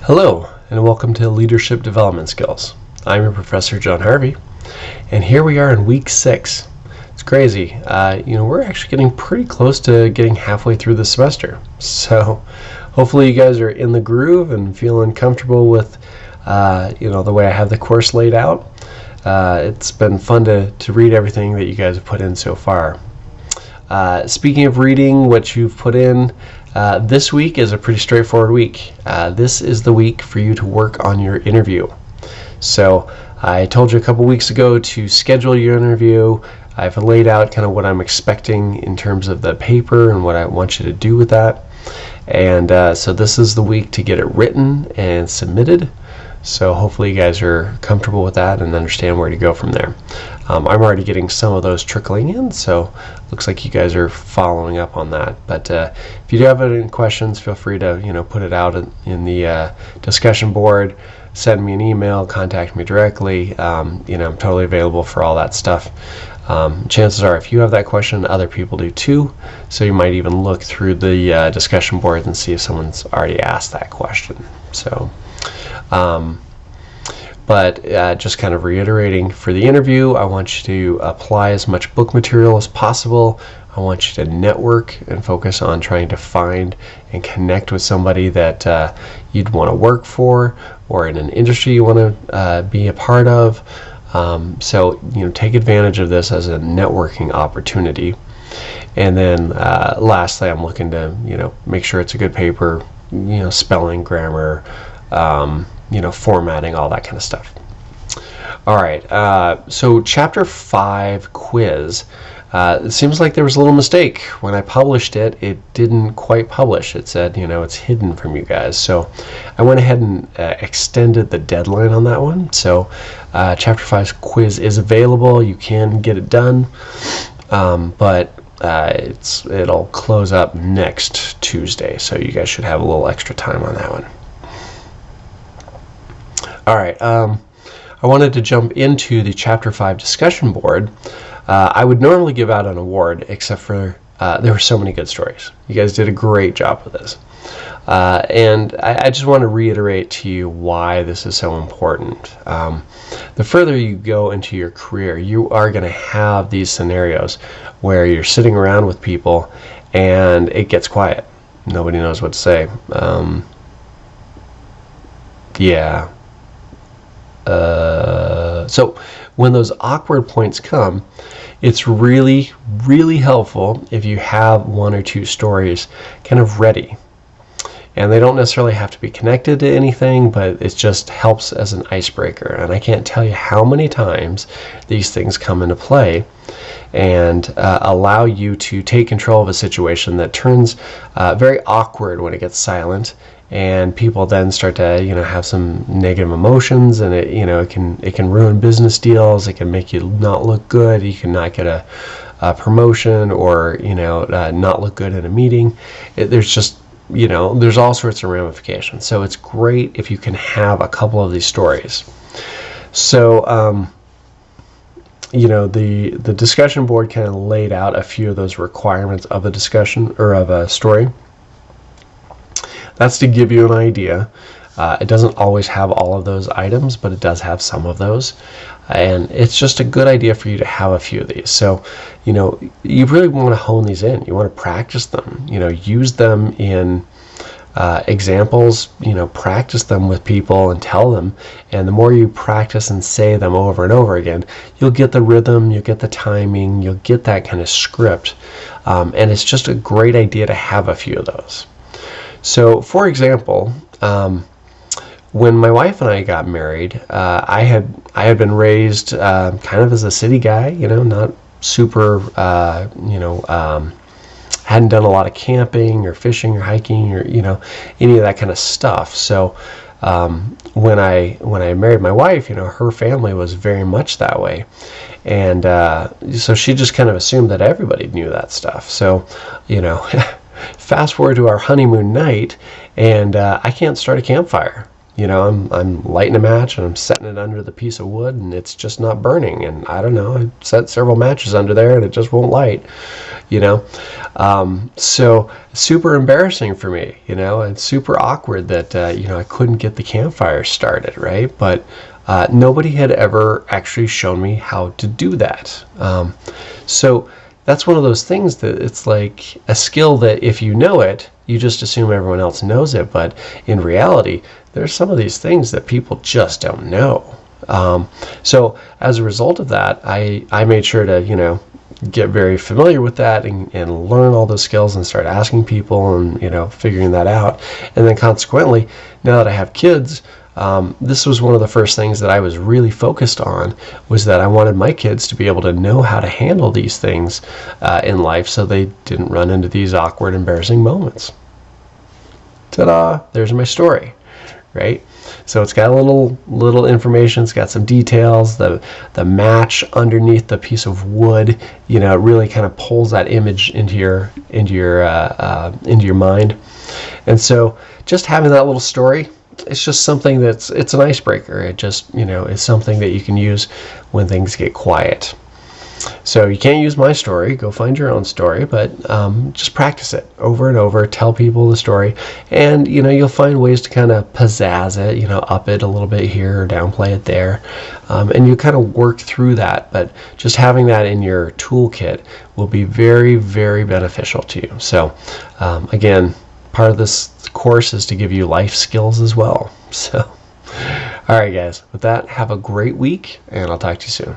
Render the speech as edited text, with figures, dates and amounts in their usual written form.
Hello, and welcome to Leadership Development Skills. I'm your Professor John Harvey, and here we are in week 6. It's crazy. We're actually getting pretty close to getting halfway through the semester. So hopefully you guys are in the groove and feeling comfortable with the way I have the course laid out. It's been fun to read everything that you guys have put in so far. Speaking of reading what you've put in, this week is a pretty straightforward week. This is the week for you to work on your interview. So I told you a couple weeks ago to schedule your interview. I've laid out kind of what I'm expecting in terms of the paper and what I want you to do with that. And so this is the week to get it written and submitted. So hopefully you guys are comfortable with that and understand where to go from there. I'm already getting some of those trickling in, so looks like you guys are following up on that. But if you do have any questions, feel free to put it out in the discussion board. Send me an email, contact me directly. I'm totally available for all that stuff. Chances are, if you have that question, other people do too. So you might even look through the discussion boards and see if someone's already asked that question. So. But just kind of reiterating, for the interview, I want you to apply as much book material as possible. I want you to network and focus on trying to find and connect with somebody that you'd want to work for, or in an industry you want to be a part of. So take advantage of this as a networking opportunity. And then lastly, I'm looking to make sure it's a good paper, spelling, grammar, formatting, all that kind of stuff. All right, so Chapter 5 quiz. It seems like there was a little mistake. When I published it, it didn't quite publish. It said, it's hidden from you guys. So I went ahead and extended the deadline on that one. So Chapter 5 quiz is available. You can get it done, but it'll close up next Tuesday. So you guys should have a little extra time on that one. All right, I wanted to jump into the Chapter 5 discussion board. I would normally give out an award, except for there were so many good stories. You guys did a great job with this. And I just want to reiterate to you why this is so important. The further you go into your career, you are going to have these scenarios where you're sitting around with people and it gets quiet. Nobody knows what to say. So when those awkward points come, it's really, really helpful if you have one or two stories kind of ready. And they don't necessarily have to be connected to anything, but it just helps as an icebreaker. And I can't tell you how many times these things come into play and allow you to take control of a situation that turns very awkward when it gets silent. And people then start to have some negative emotions, and it can ruin business deals. It can make you not look good. You can not get a promotion, or not look good in a meeting. There's just there's all sorts of ramifications. So it's great if you can have a couple of these stories. So the discussion board kind of laid out a few of those requirements of a discussion or of a story. That's to give you an idea. It doesn't always have all of those items, but it does have some of those. And it's just a good idea for you to have a few of these. So, you really want to hone these in. You want to practice them. Use them in examples. Practice them with people and tell them. And the more you practice and say them over and over again, you'll get the rhythm, you'll get the timing, you'll get that kind of script. And it's just a great idea to have a few of those. So, for example, when my wife and I got married, I had been raised kind of as a city guy, not super, hadn't done a lot of camping or fishing or hiking or any of that kind of stuff. So when I married my wife, her family was very much that way, and so she just kind of assumed that everybody knew that stuff. So fast forward to our honeymoon night, and I can't start a campfire. I'm lighting a match and I'm setting it under the piece of wood and it's just not burning, and I don't know, I set several matches under there and it just won't light, so super embarrassing for me, and super awkward that I couldn't get the campfire started, right? But nobody had ever actually shown me how to do that. So that's one of those things that it's like a skill that if you know it, you just assume everyone else knows it. But in reality, there's some of these things that people just don't know. So as a result of that, I made sure to, get very familiar with that and learn all those skills and start asking people and, figuring that out. And then consequently, now that I have kids, this was one of the first things that I was really focused on, was that I wanted my kids to be able to know how to handle these things in life so they didn't run into these awkward, embarrassing moments. Ta-da! There's my story, right? So it's got a little information. It's got some details. The match underneath the piece of wood, it really kind of pulls that image into your mind. And so just having that little story, it's just something it's an icebreaker. It just, is something that you can use when things get quiet. So you can't use my story, go find your own story, but just practice it over and over, tell people the story, and you'll find ways to kind of pizzazz it, up it a little bit here or downplay it there, and you kind of work through that. But just having that in your toolkit will be very, very beneficial to you. So again, part of this course is to give you life skills as well. So all right guys, with that, have a great week and I'll talk to you soon.